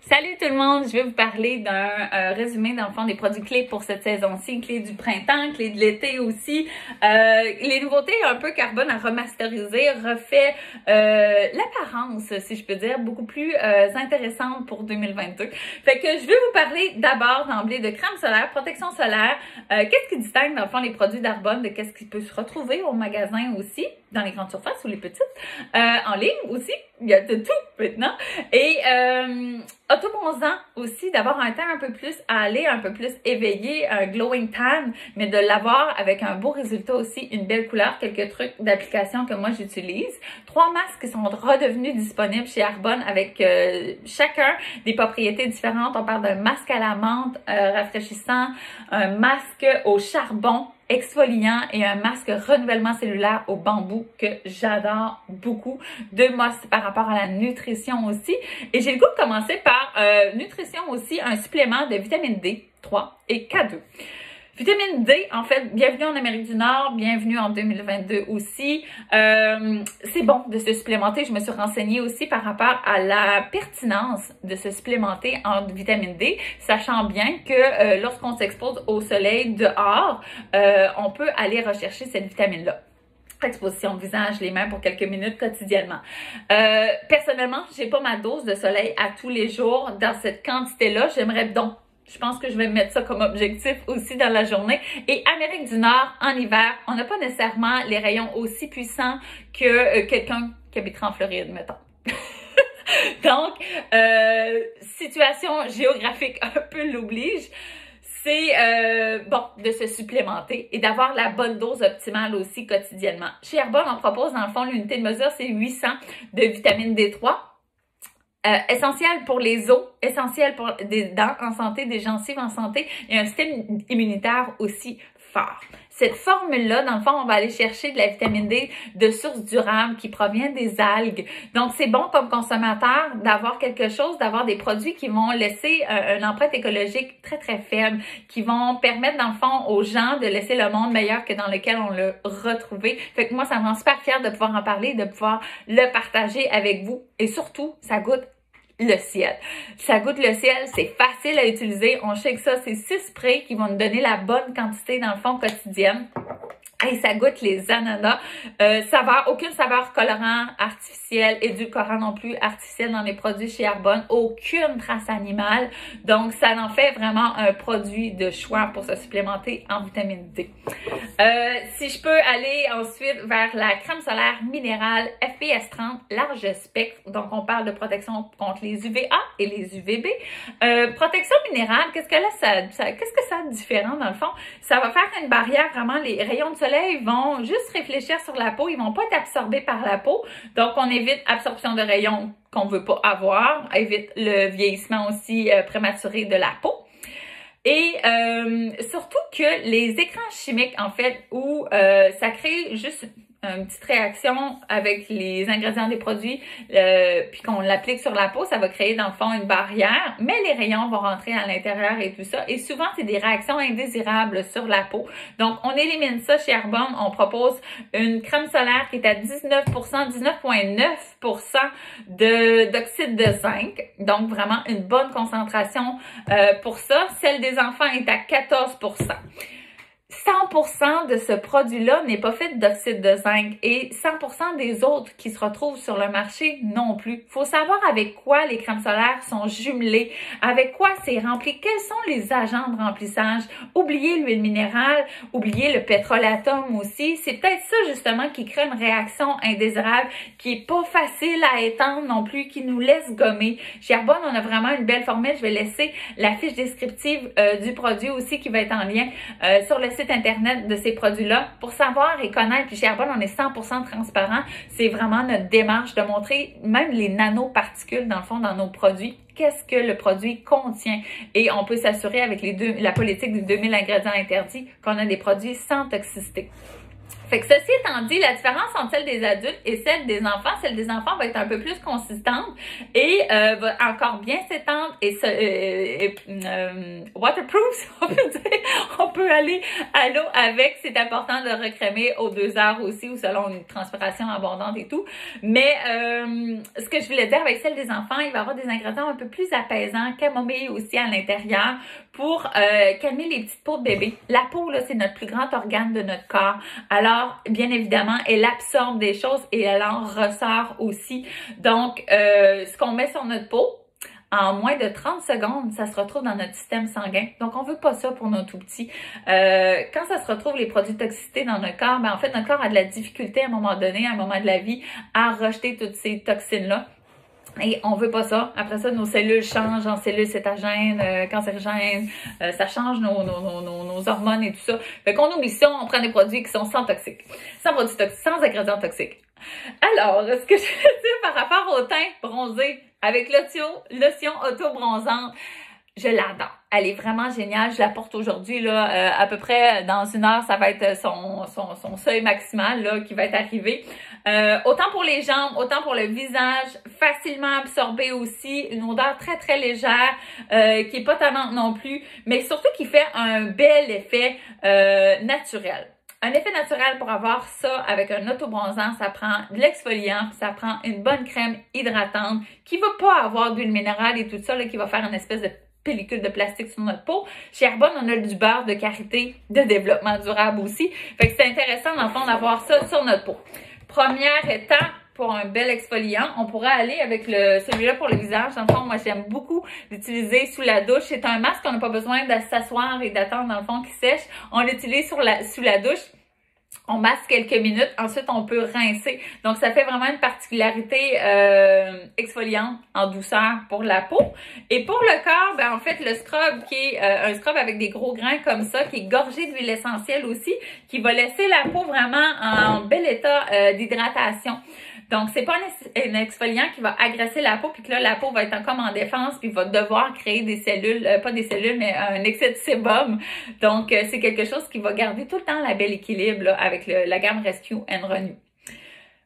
Salut tout le monde, je vais vous parler d'un résumé dans le fond des produits clés pour cette saison-ci, clés du printemps, clés de l'été aussi. Les nouveautés un peu carbone à remasteriser, refait l'apparence, si je peux dire, beaucoup plus intéressante pour 2022. Fait que je vais vous parler d'abord d'emblée de crème solaire, protection solaire. Qu'est-ce qui distingue dans le fond les produits d'Arbonne de qu'est-ce qui peut se retrouver au magasin aussi, dans les grandes surfaces ou les petites, en ligne aussi. Il y a de tout maintenant. Et autorisant aussi d'avoir un teint un peu plus allé, un peu plus éveillé, un glowing tan, mais de l'avoir avec un beau résultat aussi, une belle couleur, quelques trucs d'application que moi j'utilise. 3 masques qui sont redevenus disponibles chez Arbonne avec chacun des propriétés différentes. On parle d'un masque à la menthe rafraîchissant, un masque au charbon exfoliant et un masque renouvellement cellulaire au bambou que j'adore beaucoup. 2 must par rapport à la nutrition aussi. Et j'ai le goût de commencer par nutrition aussi, un supplément de vitamine D3 et K2. Vitamine D, en fait, bienvenue en Amérique du Nord, bienvenue en 2022 aussi. C'est bon de se supplémenter. Je me suis renseignée aussi par rapport à la pertinence de se supplémenter en vitamine D, sachant bien que lorsqu'on s'expose au soleil dehors, on peut aller rechercher cette vitamine-là. Exposition de visage, les mains pour quelques minutes quotidiennement. Personnellement, j'ai pas ma dose de soleil à tous les jours dans cette quantité-là. J'aimerais donc. Je pense que je vais mettre ça comme objectif aussi dans la journée. Et Amérique du Nord, en hiver, on n'a pas nécessairement les rayons aussi puissants que quelqu'un qui habitera en Floride, mettons. Donc, situation géographique un peu l'oblige. C'est bon de se supplémenter et d'avoir la bonne dose optimale aussi quotidiennement. Chez Arbonne, on propose dans le fond l'unité de mesure, c'est 800 de vitamine D3. Essentiel pour les os, essentiel pour des dents en santé, des gencives en santé et un système immunitaire aussi fort. Cette formule-là, dans le fond, on va aller chercher de la vitamine D de source durable qui provient des algues. Donc, c'est bon comme consommateur d'avoir quelque chose, d'avoir des produits qui vont laisser une empreinte écologique très, très faible, qui vont permettre, dans le fond, aux gens de laisser le monde meilleur que dans lequel on l'a retrouvé. Fait que moi, ça me rend super fière de pouvoir en parler, de pouvoir le partager avec vous. Et surtout, ça goûte le ciel. Ça goûte le ciel, c'est facile à utiliser. On sait que ça, c'est 6 sprays qui vont nous donner la bonne quantité dans le fond quotidienne. Et ça goûte les ananas. Aucune saveur colorant artificiel, édulcorant non plus artificiel dans les produits chez Arbonne. Aucune trace animale. Donc, ça en fait vraiment un produit de choix pour se supplémenter en vitamine D. Si je peux aller ensuite vers la crème solaire minérale FPS 30 large spectre. Donc, on parle de protection contre les UVA et les UVB. Protection minérale, qu'est-ce que ça a de différent dans le fond? Ça va faire une barrière vraiment, les rayons de soleil vont juste réfléchir sur la peau, ils vont pas être absorbés par la peau. Donc, on évite absorption de rayons qu'on veut pas avoir, évite le vieillissement aussi prématuré de la peau. Et surtout que les écrans chimiques, en fait, où ça crée juste une petite réaction avec les ingrédients des produits, puis qu'on l'applique sur la peau, ça va créer dans le fond une barrière, mais les rayons vont rentrer à l'intérieur et tout ça. Et souvent, c'est des réactions indésirables sur la peau. Donc, on élimine ça chez Arbonne. On propose une crème solaire qui est à 19,9% d'oxyde de zinc. Donc, vraiment une bonne concentration pour ça. Celle des enfants est à 14%. 100% de ce produit-là n'est pas fait d'oxyde de zinc et 100% des autres qui se retrouvent sur le marché non plus. Faut savoir avec quoi les crèmes solaires sont jumelées, avec quoi c'est rempli, quels sont les agents de remplissage. Oubliez l'huile minérale, oubliez le pétrolatum aussi. C'est peut-être ça justement qui crée une réaction indésirable qui est pas facile à étendre non plus, qui nous laisse gommer. Chez Arbonne, on a vraiment une belle formule. Je vais laisser la fiche descriptive du produit aussi qui va être en lien sur le site internet de ces produits-là pour savoir et connaître. Puis chez Arbonne, on est 100% transparent. C'est vraiment notre démarche de montrer même les nanoparticules dans le fond dans nos produits. Qu'est-ce que le produit contient? Et on peut s'assurer avec la politique des 2000 ingrédients interdits qu'on a des produits sans toxicité. Fait que ceci étant dit, la différence entre celle des adultes et celle des enfants va être un peu plus consistante et va encore bien s'étendre et waterproof, si on peut dire. On peut aller à l'eau avec. C'est important de recrémer aux 2 heures aussi ou selon une transpiration abondante et tout. Mais ce que je voulais dire avec celle des enfants, il va y avoir des ingrédients un peu plus apaisants, camomille aussi à l'intérieur pour calmer les petites peaux de bébé. La peau, là, c'est notre plus grand organe de notre corps. Alors, bien évidemment, elle absorbe des choses et elle en ressort aussi. Donc, ce qu'on met sur notre peau, en moins de 30 secondes, ça se retrouve dans notre système sanguin. Donc, on veut pas ça pour nos tout-petits. Quand ça se retrouve, les produits de toxicité dans notre corps, ben en fait, notre corps a de la difficulté à un moment donné, à un moment de la vie, à rejeter toutes ces toxines-là. Et on veut pas ça. Après ça, nos cellules changent en cellules cétogènes, cancérigènes. Ça change nos hormones et tout ça. Fait qu'on oublie ça, on prend des produits qui sont sans toxiques. Sans produits toxiques, sans ingrédients toxiques. Alors, ce que je veux dire par rapport au teint bronzé avec lotion auto-bronzante, je l'adore. Elle est vraiment géniale. Je la porte aujourd'hui, là, à peu près dans 1 heure, ça va être son seuil maximal, là, qui va être arrivé. Autant pour les jambes, autant pour le visage, facilement absorbé aussi, une odeur très, très légère, qui est pas tannante non plus, mais surtout qui fait un bel effet naturel. Un effet naturel pour avoir ça avec un autobronzant, ça prend de l'exfoliant, ça prend une bonne crème hydratante qui va pas avoir d'huile minérale et tout ça, là, qui va faire une espèce de pellicule de plastique sur notre peau. Chez Arbonne, on a du beurre de karité de développement durable aussi. Fait que c'est intéressant dans le fond d'avoir ça sur notre peau. Première étape, pour un bel exfoliant, on pourrait aller avec celui-là pour le visage. Dans le fond, moi, j'aime beaucoup l'utiliser sous la douche. C'est un masque qu'on n'a pas besoin de s'asseoir et d'attendre, dans le fond, qu'il sèche. On l'utilise sous la douche. On masse quelques minutes, ensuite on peut rincer. Donc ça fait vraiment une particularité exfoliante en douceur pour la peau. Et pour le corps, ben en fait le scrub qui est un scrub avec des gros grains comme ça, qui est gorgé d'huile essentielle aussi, qui va laisser la peau vraiment en bel état d'hydratation. Donc, c'est pas un exfoliant qui va agresser la peau, puis que là, la peau va être comme en défense, puis va devoir créer des cellules, pas des cellules, mais un excès de sébum. Donc, c'est quelque chose qui va garder tout le temps la belle équilibre là, avec la gamme Rescue and Renew.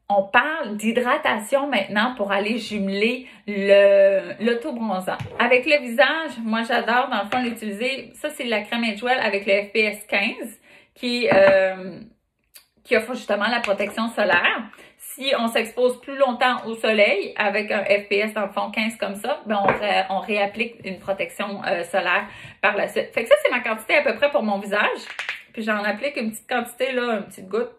On parle d'hydratation maintenant pour aller jumeler l'autobronzant. Avec le visage, moi j'adore dans le fond l'utiliser. Ça, c'est la crème Edgewell avec le FPS 15 qui offre justement la protection solaire. Si on s'expose plus longtemps au soleil avec un FPS dans le fond 15 comme ça, ben on réapplique une protection solaire par la suite. Fait que ça, c'est ma quantité à peu près pour mon visage. Puis j'en applique une petite quantité, là, une petite goutte.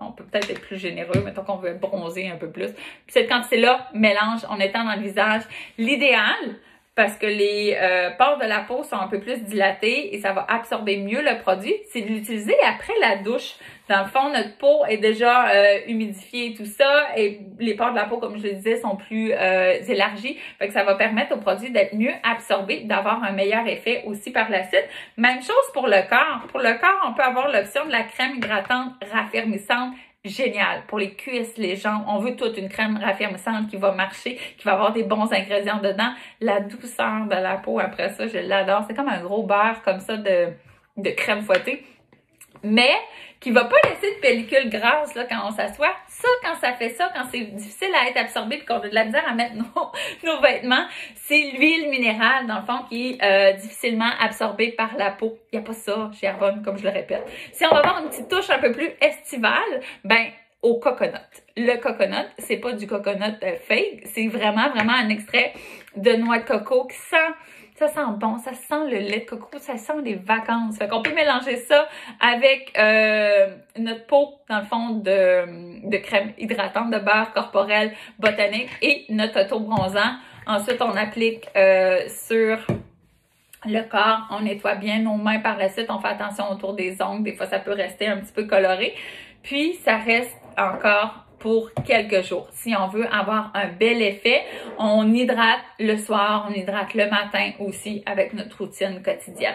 On peut peut-être être plus généreux, mettons qu'on veut bronzer un peu plus. Puis cette quantité-là, mélange en étant dans le visage. L'idéal, parce que les pores de la peau sont un peu plus dilatés et ça va absorber mieux le produit, c'est de l'utiliser après la douche. Dans le fond, notre peau est déjà humidifiée et tout ça, et les pores de la peau, comme je le disais, sont plus élargis. Fait que ça va permettre au produit d'être mieux absorbé, d'avoir un meilleur effet aussi par la suite. Même chose pour le corps. Pour le corps, on peut avoir l'option de la crème hydratante raffermissante. Génial. Pour les cuisses, les jambes, on veut toute une crème raffermissante qui va marcher, qui va avoir des bons ingrédients dedans. La douceur de la peau, après ça, je l'adore. C'est comme un gros beurre comme ça de crème fouettée. Mais qui va pas laisser de pellicule grasse là, quand on s'assoit. Ça, quand ça fait ça, quand c'est difficile à être absorbé et qu'on a de la misère à mettre nos vêtements, c'est l'huile minérale, dans le fond, qui est difficilement absorbée par la peau. Il n'y a pas ça chez Arbonne, comme je le répète. Si on va avoir une petite touche un peu plus estivale, ben au coconut. Le coconut, c'est pas du coconut fake, c'est vraiment un extrait de noix de coco qui sent... Ça sent bon, ça sent le lait de coco, ça sent les vacances. Fait qu'on peut mélanger ça avec notre peau, dans le fond, de crème hydratante, de beurre corporel botanique et notre auto-bronzant. Ensuite, on applique sur le corps, on nettoie bien nos mains par la suite, on fait attention autour des ongles, des fois ça peut rester un petit peu coloré. Puis, ça reste encore pour quelques jours. Si on veut avoir un bel effet, on hydrate le soir, on hydrate le matin aussi avec notre routine quotidienne.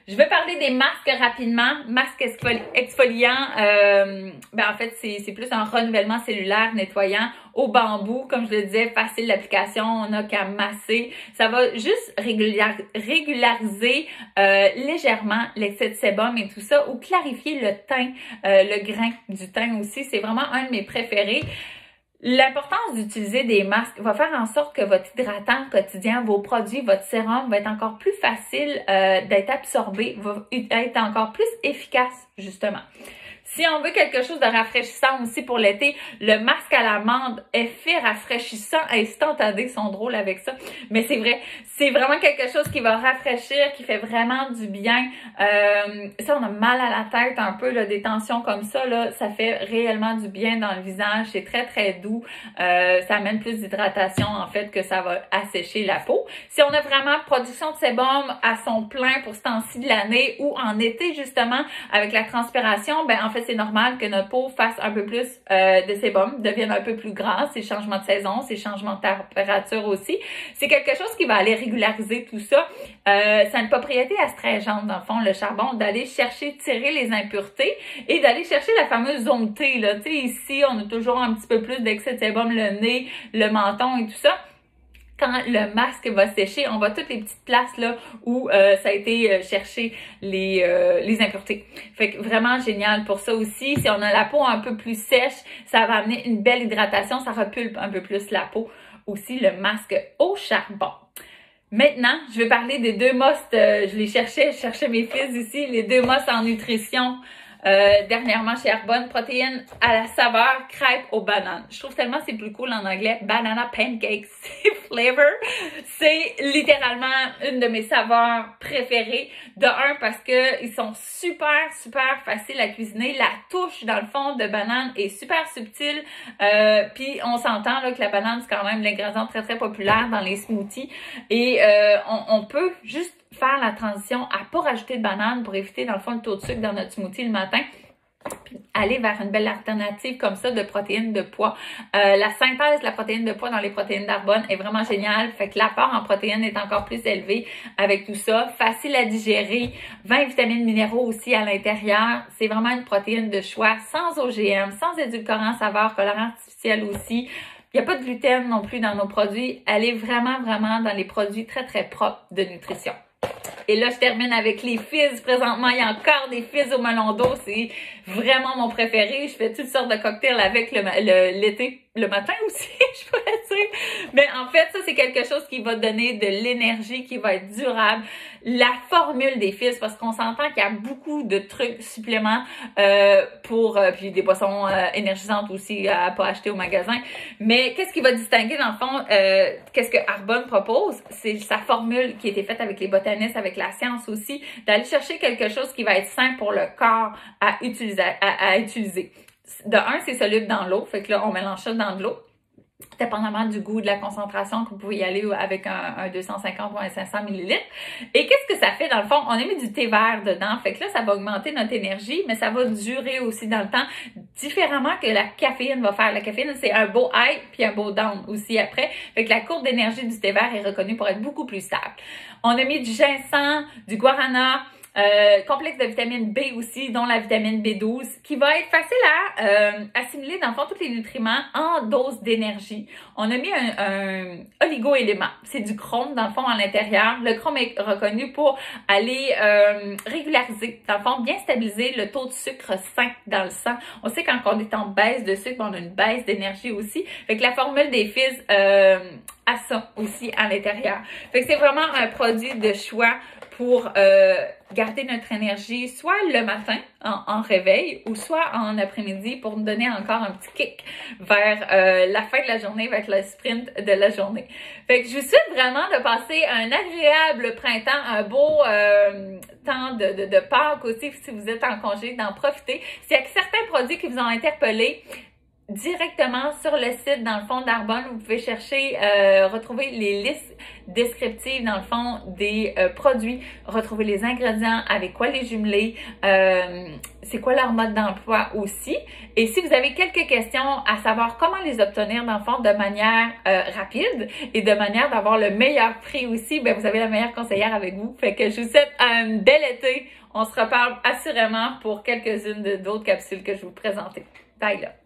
Je vais parler des masques rapidement. Masque exfoliant, ben en fait, c'est plus un renouvellement cellulaire nettoyant au bambou. Comme je le disais, facile d'application, on n'a qu'à masser. Ça va juste régulariser légèrement l'excès de sébum et tout ça, ou clarifier le teint, le grain du teint aussi. C'est vraiment un de mes préférés. L'importance d'utiliser des masques va faire en sorte que votre hydratant quotidien, vos produits, votre sérum va être encore plus facile d'être absorbé, va être encore plus efficace justement. Si on veut quelque chose de rafraîchissant aussi pour l'été, le masque à l'amande, effet rafraîchissant instantané, ils sont drôles avec ça, mais c'est vrai, c'est vraiment quelque chose qui va rafraîchir, qui fait vraiment du bien. Ça, on a mal à la tête un peu, là, des tensions comme ça, là, ça fait réellement du bien dans le visage, c'est très très doux, ça amène plus d'hydratation en fait que ça va assécher la peau. Si on a vraiment production de sébum à son plein pour ce temps-ci de l'année ou en été justement avec la transpiration, ben en fait c'est normal que notre peau fasse un peu plus de sébum, devienne un peu plus grasse, ces changements de saison, ces changements de température aussi. C'est quelque chose qui va aller régulariser tout ça. Ça a une propriété astringente dans le fond, le charbon, d'aller chercher, tirer les impuretés et d'aller chercher la fameuse zone T. Là. Tu sais, ici, on a toujours un petit peu plus d'excès de sébum, le nez, le menton et tout ça. Quand le masque va sécher, on voit toutes les petites places là où ça a été chercher les impuretés. Fait que vraiment génial pour ça aussi. Si on a la peau un peu plus sèche, ça va amener une belle hydratation, ça repulpe un peu plus la peau. Aussi le masque au charbon. Maintenant, je vais parler des deux musts. Je les cherchais, je cherchais mes fils ici, les deux musts en nutrition. Dernièrement chez Arbonne, protéines à la saveur crêpe aux bananes. Je trouve tellement c'est plus cool en anglais, banana pancakes flavor. C'est littéralement une de mes saveurs préférées. De un, parce que ils sont super faciles à cuisiner. La touche dans le fond de banane est super subtile. Puis on s'entend là que la banane c'est quand même l'ingrédient très populaire dans les smoothies. Et on peut juste faire la transition à pas rajouter de banane pour éviter dans le fond le taux de sucre dans notre smoothie le matin. Puis aller vers une belle alternative comme ça de protéines de poids. La synthèse de la protéine de poids dans les protéines d'Arbonne est vraiment géniale. Fait que l'apport en protéines est encore plus élevé avec tout ça. Facile à digérer. 20 vitamines minéraux aussi à l'intérieur. C'est vraiment une protéine de choix sans OGM, sans édulcorants, saveurs, colorants artificiels aussi. Il n'y a pas de gluten non plus dans nos produits. Elle est vraiment dans les produits très propres de nutrition. Et là, je termine avec les fizz. Présentement, il y a encore des fizz au melon d'eau. C'est vraiment mon préféré. Je fais toutes sortes de cocktails avec l'été. Le matin aussi, je pourrais dire. Mais en fait, ça, c'est quelque chose qui va donner de l'énergie, qui va être durable. La formule des fizz, parce qu'on s'entend qu'il y a beaucoup de trucs suppléments puis des boissons énergisantes aussi à pas acheter au magasin. Mais qu'est-ce qui va distinguer, dans le fond, qu'est-ce que Arbonne propose? C'est sa formule qui a été faite avec les botanistes, avec la science aussi, d'aller chercher quelque chose qui va être sain pour le corps à utiliser. De un, c'est soluble dans l'eau, fait que là, on mélange ça dans de l'eau. Dépendamment du goût, de la concentration, que vous pouvez y aller avec un 250 ou un 500 ml. Et qu'est-ce que ça fait dans le fond? On a mis du thé vert dedans, fait que là, ça va augmenter notre énergie, mais ça va durer aussi dans le temps, différemment que la caféine va faire. La caféine, c'est un beau high puis un beau down aussi après. Fait que la courbe d'énergie du thé vert est reconnue pour être beaucoup plus stable. On a mis du ginseng, du guarana, complexe de vitamine B aussi, dont la vitamine B12, qui va être facile à assimiler dans le fond tous les nutriments en dose d'énergie. On a mis un oligo-élément. C'est du chrome dans le fond à l'intérieur. Le chrome est reconnu pour aller régulariser, dans le fond, bien stabiliser le taux de sucre sain dans le sang. On sait quand on est en baisse de sucre, on a une baisse d'énergie aussi. Fait que la formule des fizz a ça aussi à l'intérieur. Fait que c'est vraiment un produit de choix pour garder notre énergie soit le matin en réveil ou soit en après-midi pour nous donner encore un petit kick vers la fin de la journée, vers le sprint de la journée. Fait que je vous souhaite vraiment de passer un agréable printemps, un beau temps de Pâques aussi si vous êtes en congé, d'en profiter. S'il y a certains produits qui vous ont interpellé, directement sur le site, dans le fond d'Arbonne, vous pouvez chercher, retrouver les listes descriptives, dans le fond, des produits, retrouver les ingrédients, avec quoi les jumeler, c'est quoi leur mode d'emploi aussi. Et si vous avez quelques questions à savoir comment les obtenir, dans le fond, de manière rapide et de manière d'avoir le meilleur prix aussi, ben vous avez la meilleure conseillère avec vous. Fait que je vous souhaite un bel été. On se reparle assurément pour quelques-unes d'autres capsules que je vais vous présenter. Bye là!